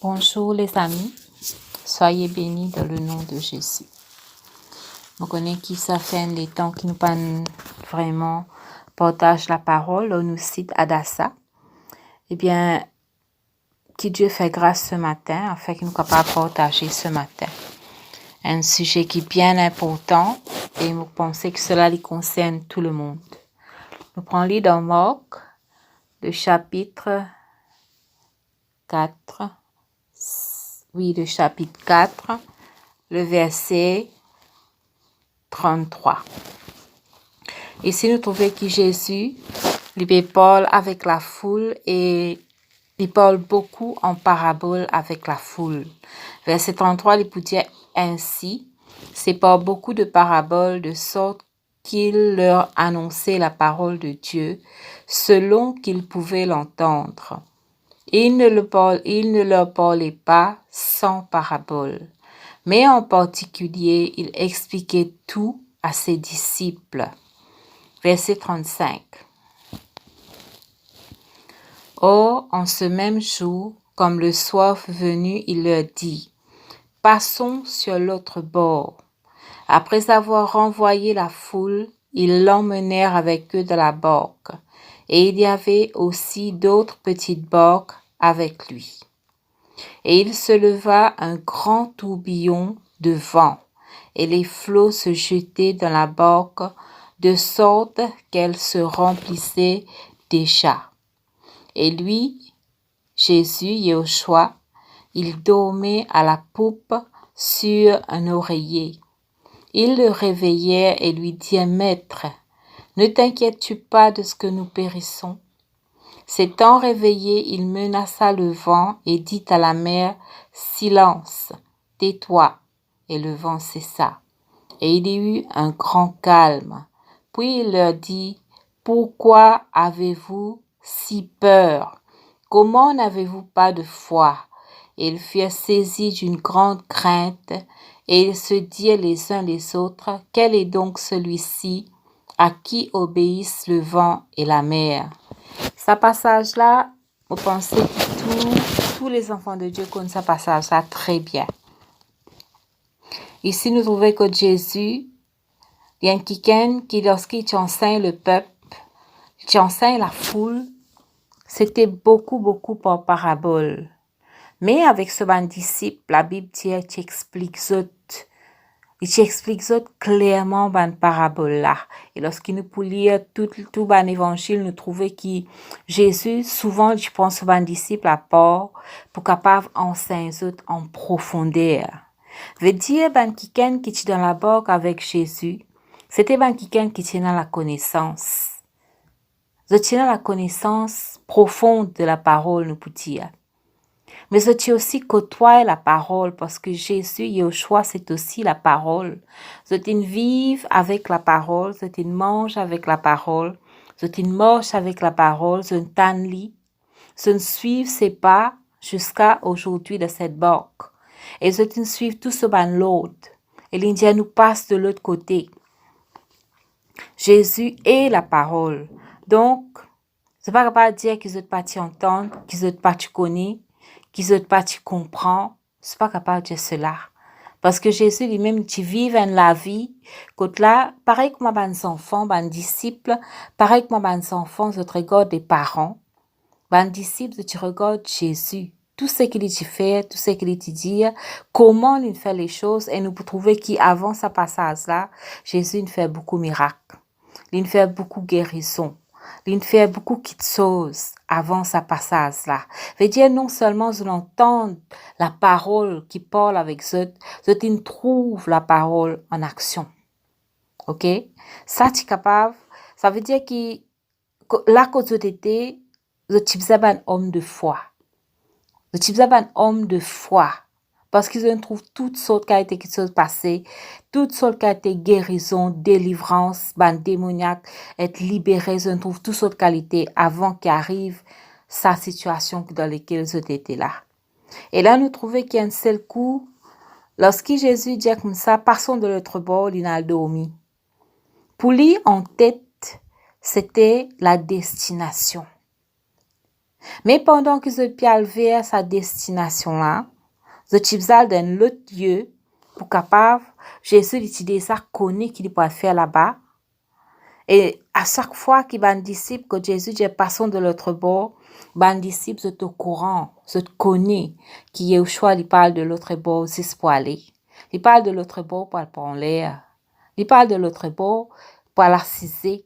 Bonjour les amis, soyez bénis dans le nom de Jésus. Je connais qui ça fait les temps qui nous pas vraiment partage la parole, on nous cite Adassa. Eh bien, qui Dieu fait grâce ce matin afin qu'il nous capable de partager ce matin. Un sujet qui est bien important et vous pensez que cela lui concerne tout le monde. Nous prenons dans Marc, le chapitre 4. Oui, le chapitre 4, le verset 33. Ici, nous trouvons que Jésus, il parle avec la foule et il parle beaucoup en parabole avec la foule. Verset 33, il peut dire ainsi, c'est par beaucoup de paraboles de sorte qu'il leur annonçait la parole de Dieu selon qu'ils pouvaient l'entendre. Il ne leur parlait pas sans parabole, mais en particulier, il expliquait tout à ses disciples. Verset 35. Or, en ce même jour, comme le soir fut venu, il leur dit, « Passons sur l'autre bord. » Après avoir renvoyé la foule, ils l'emmenèrent avec eux dans la barque, et il y avait aussi d'autres petites barques avec lui. Et il se leva un grand tourbillon de vent, et les flots se jetaient dans la barque, de sorte qu'elle se remplissait déjà. Et lui, Jésus, Yahushua, il dormait à la poupe sur un oreiller. Ils le réveillèrent et lui dirent, « Maître, ne t'inquiètes-tu pas de ce que nous périssons? » S'étant réveillé, il menaça le vent et dit à la mer, « Silence, tais-toi. » Et le vent cessa. Et il y eut un grand calme. Puis il leur dit, « Pourquoi avez-vous si peur? Comment n'avez-vous pas de foi? » Et ils furent saisis d'une grande crainte, et ils se dirent les uns les autres, « Quel est donc celui-ci à qui obéissent le vent et la mer? » Ce passage-là, vous pensez que tous les enfants de Dieu connaissent ce passage-là très bien. Ici, nous trouvons que Jésus, il y a quelqu'un qui, lorsqu'il enseigne le peuple, il enseigne la foule, c'était beaucoup par parabole. Mais avec ce bon disciple, la Bible dit, il t'explique clairement dans parabole là. Et lorsqu'il nous peut lire tout dans l'évangile, nous trouvons que Jésus, souvent, je pense, bon disciple à part pour capable enseigner en profondeur. Veut dire, ben, quelqu'un qui est dans la barque avec Jésus, c'était ben, quelqu'un qui tient dans la connaissance. Je tiens la connaissance profonde de la parole, nous peut dire. Mais je tiens aussi côtoyer la parole parce que Jésus, Yahushua, c'est aussi la parole. Je tiens vivre avec la parole, je tiens mange avec la parole, je tiens marche avec la parole, je t'en lis, je suivre ses pas jusqu'à aujourd'hui de cette barque. Et je tiens suivre tout ce ban l'autre. Et l'Indien nous passe de l'autre côté. Jésus est la parole. Donc, c'est pas capable de dire qu'ils ont pas entendre, qu'ils ont pas connaître, qu'ils ont pas comprendre. C'est pas capable de dire cela. Parce que Jésus lui-même, tu vis dans la vie, quand là, pareil que moi, mes enfants, mes disciples, pareil que moi, mes enfants, je regarde des parents, mes disciples, tu regardes Jésus. Tout ce qu'il dit faire, tout ce qu'il dit dire, comment il fait les choses, et nous pouvons trouver qu'avant ce passage-là, Jésus il fait beaucoup de miracles. Il fait beaucoup de guérisons. Il fait beaucoup de choses avant ce passage-là. Veut dire non seulement je l'entends la parole qui parle avec eux, je trouve la parole en action. Ok? Ça, tu es capable. Ça veut dire que là, quand tu étais, tu es un homme de foi. Tu es un homme de foi. Parce qu'ils trouvent toutes sortes de choses passées, toutes sortes de guérisons, délivrance, ban démoniaque, être libérés, ils trouvent toutes sortes de qualités avant qu'arrive sa situation dans laquelle ils étaient là. Et là, nous trouvons qu'il y a un seul coup, lorsque Jésus dit comme ça, passons de l'autre bord, il a dormi. Pour lui, en tête, c'était la destination. Mais pendant que je peux vers sa destination là, je suis dans l'autre lieu pour capable, Jésus utilise ça, connaît qu'il peut faire là-bas. Et à chaque fois qu'il y a un disciple que Jésus dit passons de l'autre bord, un disciple est au courant, je te connais, qui est au choix, il parle de l'autre bord aussi pour aller. Il parle de l'autre bord pour aller en l'air. Il parle de l'autre bord pour aller assiser.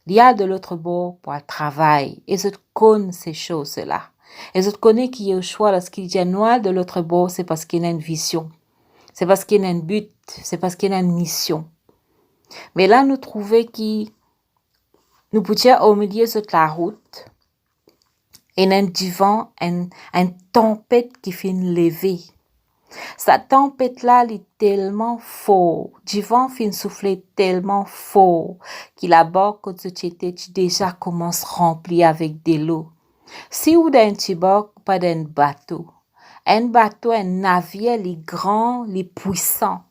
Il y a de l'autre bord pour le travail. Et je connais ces choses-là. Et je connais qu'il y a au choix lorsqu'il dit noir de l'autre bord, c'est parce qu'il y a une vision. C'est parce qu'il y a un but. C'est parce qu'il y a une mission. Mais là, nous trouvons qu'il nous pouvions au milieu de la route et un divan, une tempête qui fait une levée. Cette tempête-là, elle est tellement fort. Divan fait souffler tellement fort qu'il a bord que société déjà commence rempli avec de l'eau. Si vous avez un petit bord, pas d'un bateau. Un bateau, un navire, les grands, les puissants.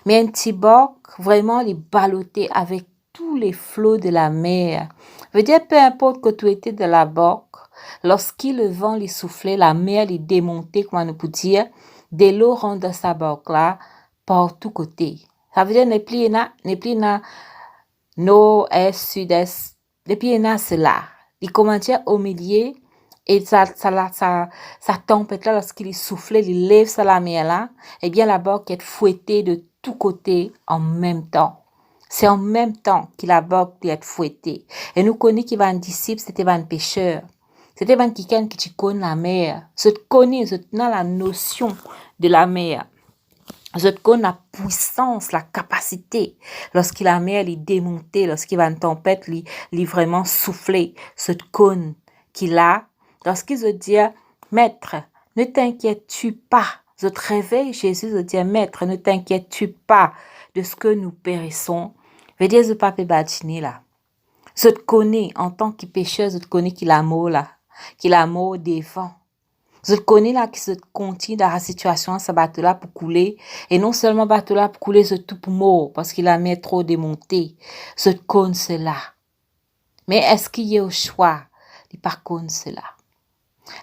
Mais un petit bord, vraiment, les ballotté avec tous les flots de la mer. Veut dire, peu importe que tu étais de la barque, lorsqu'il le vent les soufflait, la mer les démontait, comment on peut dire, de l'eau rentre dans sa barque là, par tous côtés. Ça veut dire, n'est plus nord, est, sud-est, n'est plus cela. Il commençait au milieu, et ça tempête là, lorsqu'il soufflait, il lève sur la mer là, eh bien, la barque est fouettée de tous côtés en même temps. C'est en même temps que la barque doit être fouettée. Et nous connaissons qu'il y a un disciple, c'était un pêcheur. C'était un quelqu'un qui connaît la mer. Je connais, je connais la notion de la mer. Je connais la puissance, la capacité. Lorsque la mer est démontée, lorsqu'il y a une tempête, il vraiment soufflé. Je connais qu'il a. Lorsqu'il se dit, Maître, ne t'inquiètes-tu pas. Je te réveille, Jésus, je dis, Maître, ne t'inquiètes-tu pas de ce que nous périssons. Je veux dire, je ne peux pas badiner là. Je te connais en tant que pécheur, je te connais qu'il a mot là, qu'il a mot des vents. Je te connais là qui se continue dans la situation, ce bateau là pour couler. Et non seulement bateau là pour couler, je tout pour mort parce qu'il a mis trop démonté. Je te connais cela. Mais est-ce qu'il y a au choix? Il par contre cela.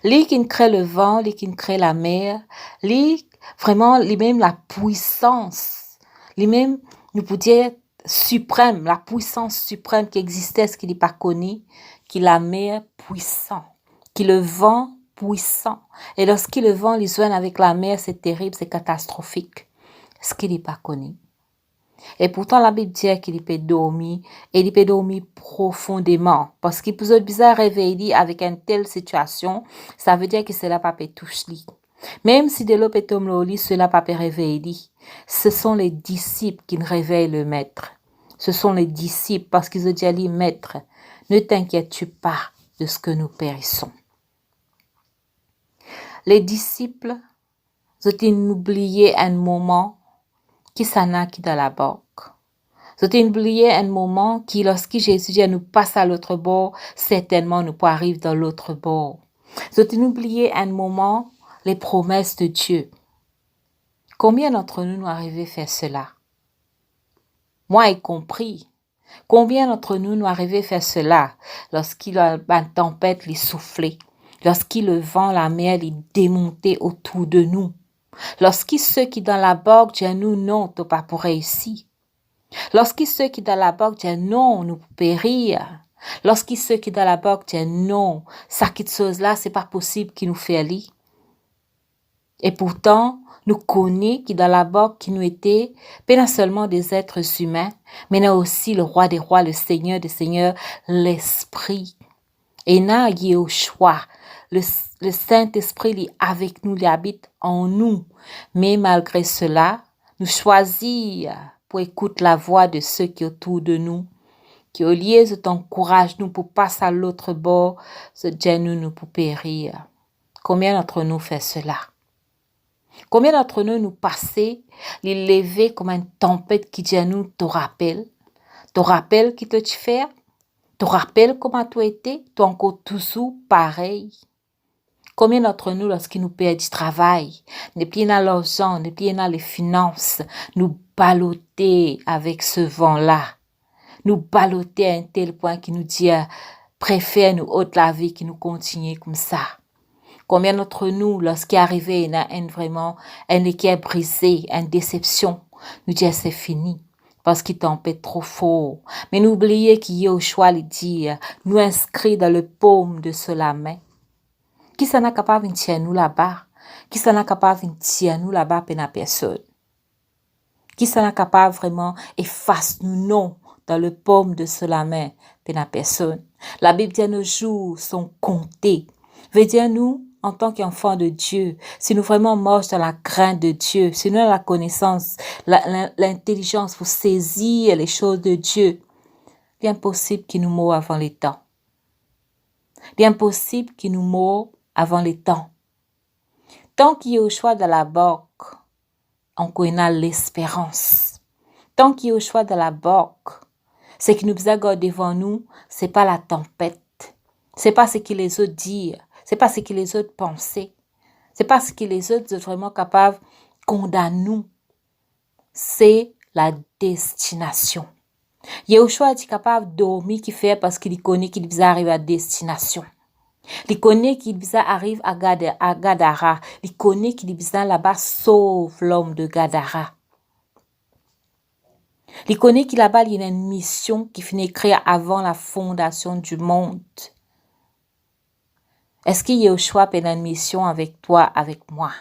Lui qui crée le vent, lui qui crée la mer, lui vraiment, lui-même la puissance, lui-même, nous pouvons dire suprême, la puissance suprême qui existait, ce qu'il n'est pas connu, qui la mer puissant, qui le vent puissant. Et lorsqu'il le vent, les joint avec la mer, c'est terrible, c'est catastrophique. Ce qu'il n'est pas connu. Et pourtant, la Bible dit qu'il peut dormir, et il peut dormir profondément. Parce qu'il peut être bizarre réveiller avec une telle situation, ça veut dire que cela pas peut toucher. Même si de l'eau peut tomber au lit, cela pas peut réveiller. Ce sont les disciples qui réveillent le maître. Ce sont les disciples parce qu'ils ont dit, maître, ne t'inquiètes-tu pas de ce que nous périssons. Les disciples ont oublié un moment qui s'en a qui dans la barque. Ils ont oublié un moment qui, lorsque Jésus dit nous passe à l'autre bord, certainement nous peut arriver dans l'autre bord. Ils ont oublié un moment les promesses de Dieu. Combien d'entre nous arrivons à faire cela? Moi y compris. Combien d'entre nous arrivons à faire cela lorsqu'il y a une tempête les souffler, lorsqu'il le vent, la mer les démonter autour de nous, lorsqu'il ceux qui dans la barque disent nous non, t'as pas pour réussir. Lorsqu'il ceux qui dans la barque disent non, nous périr. Lorsqu'il ceux qui dans la barque disent non, ça qui chose là, c'est pas possible qu'il nous fait aller. Et pourtant, nous connaissons qui dans la barque qui nous était, pas non seulement des êtres humains, mais nous aussi le roi des rois, le seigneur des seigneurs, l'esprit. Et là, il y a au choix. Le Saint-Esprit est avec nous, il habite en nous. Mais malgré cela, nous choisissons pour écouter la voix de ceux qui sont autour de nous, qui au lieu de t'encourager nous pour passer à l'autre bord, se disent nous pour périr. Combien d'entre nous fait cela? Combien d'entre nous passer, les lever comme une tempête qui dit à nous, te rappelle qui te fait, te rappelle comment tu étais, tu encore toujours pareil. Combien d'entre nous, lorsqu'ils nous perdent du travail, ne plus dans l'argent, ne plus dans les finances, nous balloter avec ce vent-là. Nous balloter à un tel point qui nous dit, préfère nous ôte la vie qui nous continue comme ça. Combien d'entre nous, lorsqu'il est arrivé un équerre brisé, une déception, nous disons c'est fini parce qu'il tempête trop fort. Mais n'oubliez qu'il y a au choix de dire, nous inscrits dans le paume de cela main. Qui s'en est capable de tirer nous là-bas? Qui s'en est capable de tirer nous là-bas pour la personne? Qui s'en est capable vraiment efface nous non dans le paume de cela main pour la personne? La Bible dit nos jours sont comptés. Veut dire nous, en tant qu'enfants de Dieu, si nous vraiment marchons dans la crainte de Dieu, si nous avons la connaissance, l'intelligence pour saisir les choses de Dieu, il est impossible qu'il nous meure avant les temps. Il est impossible qu'il nous meure avant les temps. Tant qu'il y a au choix de la barque, on connaît l'espérance. Tant qu'il y a au choix de la barque, ce qui nous a devant nous, c'est pas la tempête. C'est pas ce que les autres disent. C'est pas ce que les autres pensent. C'est pas ce que les autres sont vraiment capables de condamner nous. C'est la destination. Yahushua est capable de dormir qui fait parce qu'il connaît qu'il va arriver à destination. Il connaît qu'il arrive à Gadara. Il connaît qu'il là-bas sauve l'homme de Gadara. Il connaît qu'il là-bas il y a une mission qui finit créée avant la fondation du monde. Est-ce qu'il y a au choix pour une mission avec toi, avec moi?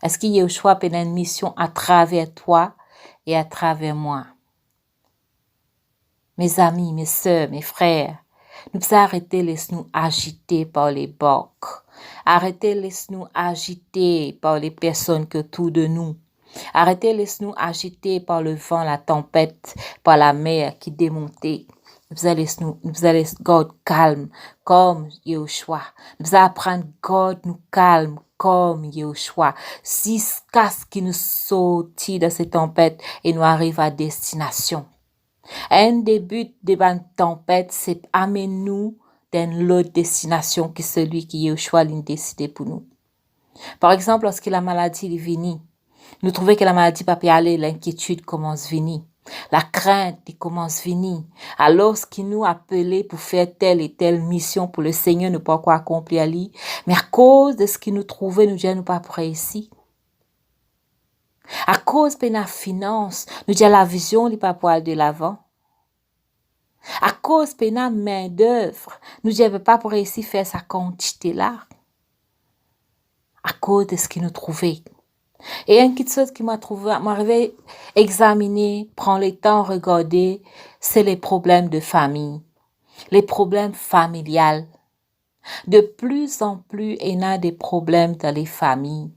Est-ce qu'il y a au choix pour une mission à travers toi et à travers moi? Mes amis, mes sœurs, mes frères, nous arrêtez laisse-nous agiter par les barques. Arrêtez laisse-nous agiter par les personnes que tout de nous. Arrêtez laisse-nous agiter par le vent, la tempête, par la mer qui démontait. Nous allons garder calme comme Yahushua. Nous allons apprendre garde nous calme comme Yahushua. Si casse qui nous sortit de cette tempête et nous arrive à destination. Un des buts de la tempête, c'est amener-nous dans l'autre destination que celui qui Yahushua a décidé pour nous. Par exemple, lorsque la maladie est venue, nous trouvons que la maladie va pas aller, l'inquiétude commence à venir. La crainte commence à venir. Alors, ce qui nous appelait pour faire telle et telle mission pour le Seigneur, ne pas quoi accomplir, mais à cause de ce qui nous trouvait, nous disons, nous pas prêts ici. À cause de la finance, nous disons, la vision n'est pas pour aller de l'avant. À cause de la main d'œuvre, nous disons, pas pour réussir à faire sa quantité là. À cause de ce qui nous trouvait. Et une petite chose qui m'a arrivé examiner, prendre le temps, regarder, c'est les problèmes de famille, les problèmes familiales. De plus en plus, il y a des problèmes dans les familles.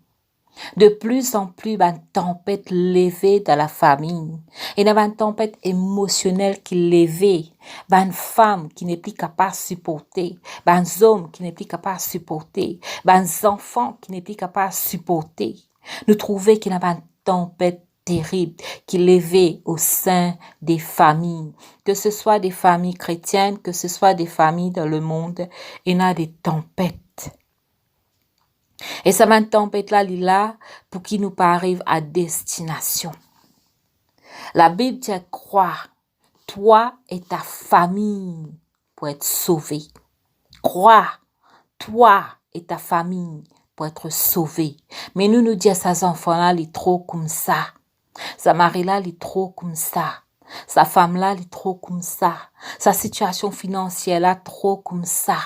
De plus en plus, il y a une tempête levée dans la famille. Il y a une tempête émotionnelle qui est levée. Il y a une femme qui n'est plus capable de supporter. Il y a un homme qui n'est plus capable de supporter. Il y a un enfant qui n'est plus capable de supporter. Nous trouvons qu'il y a une tempête terrible qui est levée au sein des familles. Que ce soit des familles chrétiennes, que ce soit des familles dans le monde, il y a des tempêtes. Et ça va une tempête là, pour qu'il nous arrive à destination. La Bible dit croire, toi et ta famille pour être sauvés. Crois, toi et ta famille pour être sauvés. Mais nous disons, ces enfants-là, ils sont trop comme ça. Sa mari-là, il est trop comme ça. Sa femme-là, elle est trop comme ça. Sa situation financière-là, trop comme ça.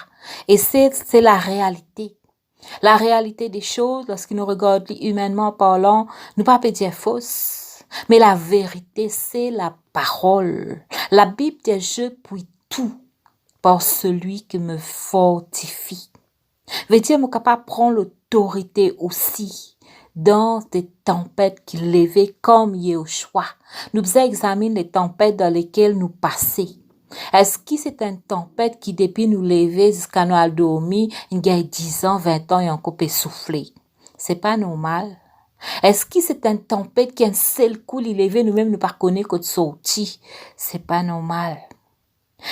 Et c'est la réalité. La réalité des choses, lorsqu'ils nous regardent humainement parlant, nous pas peut dire fausse. Mais la vérité, c'est la parole. La Bible dit, je puis tout par celui qui me fortifie. Veut dire, je suis capable de prendre l'autorité aussi dans des tempêtes qui levaient comme Yahushua. Nous examinons les tempêtes dans lesquelles nous passons. Est-ce que c'est une tempête qui, depuis nous lever jusqu'à nous aller dormir, il y a 10 ans, 20 ans, et encore peut souffler? C'est pas normal. Est-ce que c'est une tempête qui, un seul coup, il levé, nous-mêmes, nous pas connaître qu'on sorti? C'est pas normal.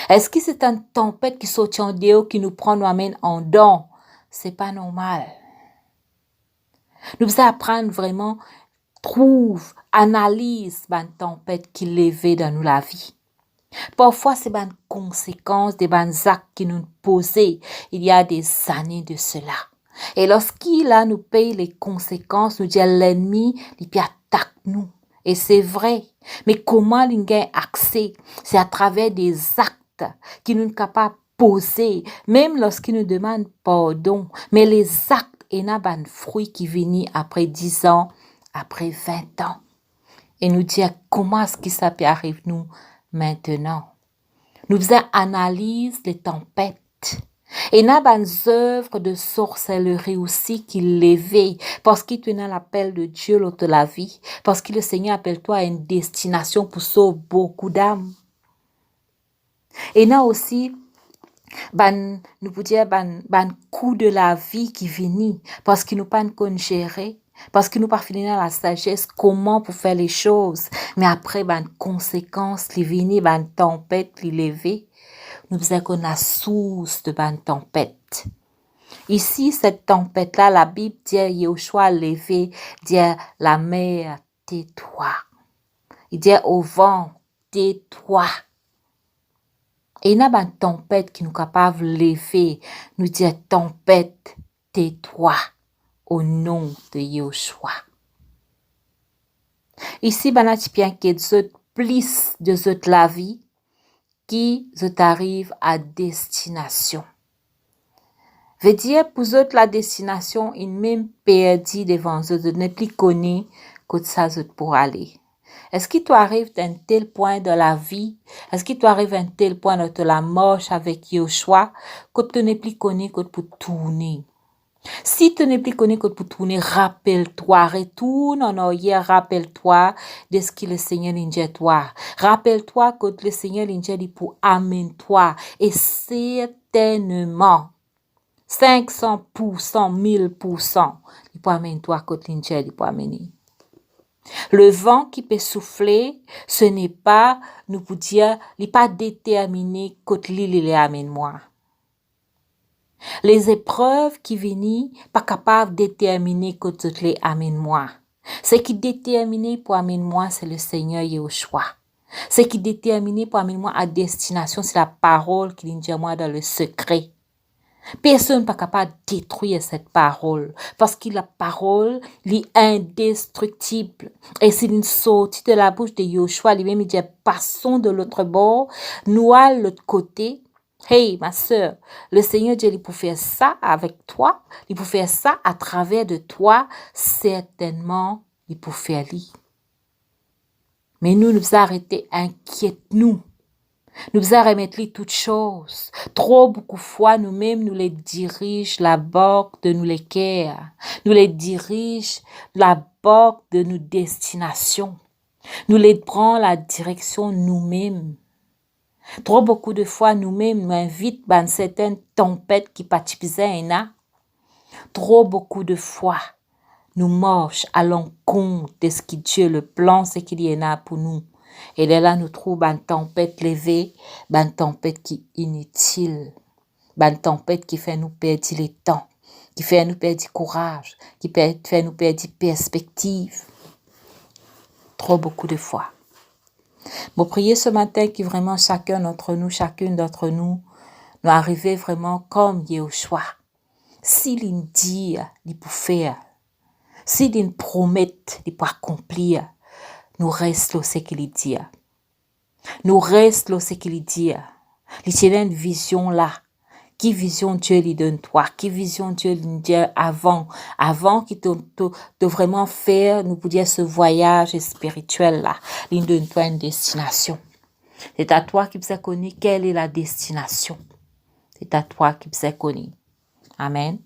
Est-ce que c'est une tempête qui sort en dehors, qui nous prend, nous amène en don? C'est pas normal. Nous devons apprendre vraiment, trouve, analyse, une tempête qui levait dans nous la vie. Parfois, c'est des conséquences, des actes qui nous posaient il y a des années de cela. Et lorsqu'il a nous paye les conséquences, nous dit l'ennemi, il peut attaquer nous. Et c'est vrai. Mais comment il gagne accès? C'est à travers des actes qui nous sont capables de poser, même lorsqu'il nous demande pardon. Mais les actes, il y a des fruits qui viennent après 10 ans, après 20 ans. Et nous dire comment est-ce que ça peut arriver nous maintenant. Nous faisons analyse des tempêtes. Et il y a des œuvres de sorcellerie aussi qui lèvent parce qu'il tenait l'appel de Dieu l'autre de la vie. Parce que le Seigneur appelle toi à une destination pour sauver beaucoup d'âmes. Et il y a aussi nous pouvons dire coup de la vie qui viennent parce qu'ils nous pas nous gérer. Parce que nous pas fini dans la sagesse comment pour faire les choses. Mais après, conséquences, les viennent, tempête, les lever. Nous faisons qu'on a source de tempête. Ici, cette tempête-là, la Bible dit, Yoshua levé, dit, la mer, tais-toi. Il dit au vent, tais-toi. Et il y a une tempête qui nous est capable de lever, nous dit, tempête, tais-toi, au nom de Yoshua. Ici, il y a bien que plus de la vie qui arrive à destination. Veut dire, pour eux, la destination, ils même perdu devant eux, de ne plus connaître que ça pour aller. Est-ce qu'il t'arrive à un tel point de la vie? Est-ce qu'il t'arrive à un tel point de la marche avec Yoshua que tu n'es plus connu que pour tourner? Si tu n'es plus connu que pour tourner, rappelle-toi, retourne en arrière, rappelle-toi de ce que le Seigneur dit toi. Rappelle-toi que le Seigneur dit pour amener toi. Et certainement, 500%, 1000%, il peut amener toi que il peut amener. Le vent qui peut souffler, ce n'est pas, nous pouvons dire, il n'est pas déterminé que l'île amène moi. Les épreuves qui viennent, pas capable de déterminer que toutes les amène moi. Ce qui détermine pour amener moi, c'est le Seigneur Yahushua. Ce qui détermine pour amener moi à destination, c'est la parole qui dit à moi dans le secret. Personne n'est pas capable de détruire cette parole parce que la parole est indestructible. Et c'est une sortie de la bouche de Yoshua. Lui-même, il dit, passons de l'autre bord, nous à l'autre côté. Hey, ma sœur, le Seigneur Dieu, il peut faire ça avec toi. Il peut faire ça à travers de toi. Certainement, il peut faire lui. Mais nous arrêtons, inquiète-nous. Nous a remettre toutes choses. Trop beaucoup de fois, nous-mêmes, nous les dirigeons la bord de nous les cœurs. Nous les dirigeons la bord de nos destinations. Nous les prenons la direction nous-mêmes. Trop beaucoup de fois, nous-mêmes, nous invitons dans certaines tempêtes qui participent à. Trop beaucoup de fois, nous marchons à l'encontre de ce que Dieu le plan, ce qu'il y en a pour nous. Et là, nous trouvons une tempête levée, une tempête qui est inutile, une tempête qui fait nous perdre le temps, qui fait nous perdre du courage, qui fait nous perdre perspective. Trop beaucoup de fois. Bon, prier ce matin que vraiment chacune d'entre nous, nous arriver vraiment comme Yahushua. S'il dit, il peut faire. S'il promet, il peut accomplir. Nous restons ce qu'il dit. Nous restons ce qu'il dit. Il y a une vision là. Qui vision Dieu lui donne toi? Qui vision Dieu lui dit avant qu'il te vraiment faire, nous pour dire ce voyage spirituel là. Il donne toi une destination. C'est à toi qui sais connaître quelle est la destination. C'est à toi qui sais connaître. Amen.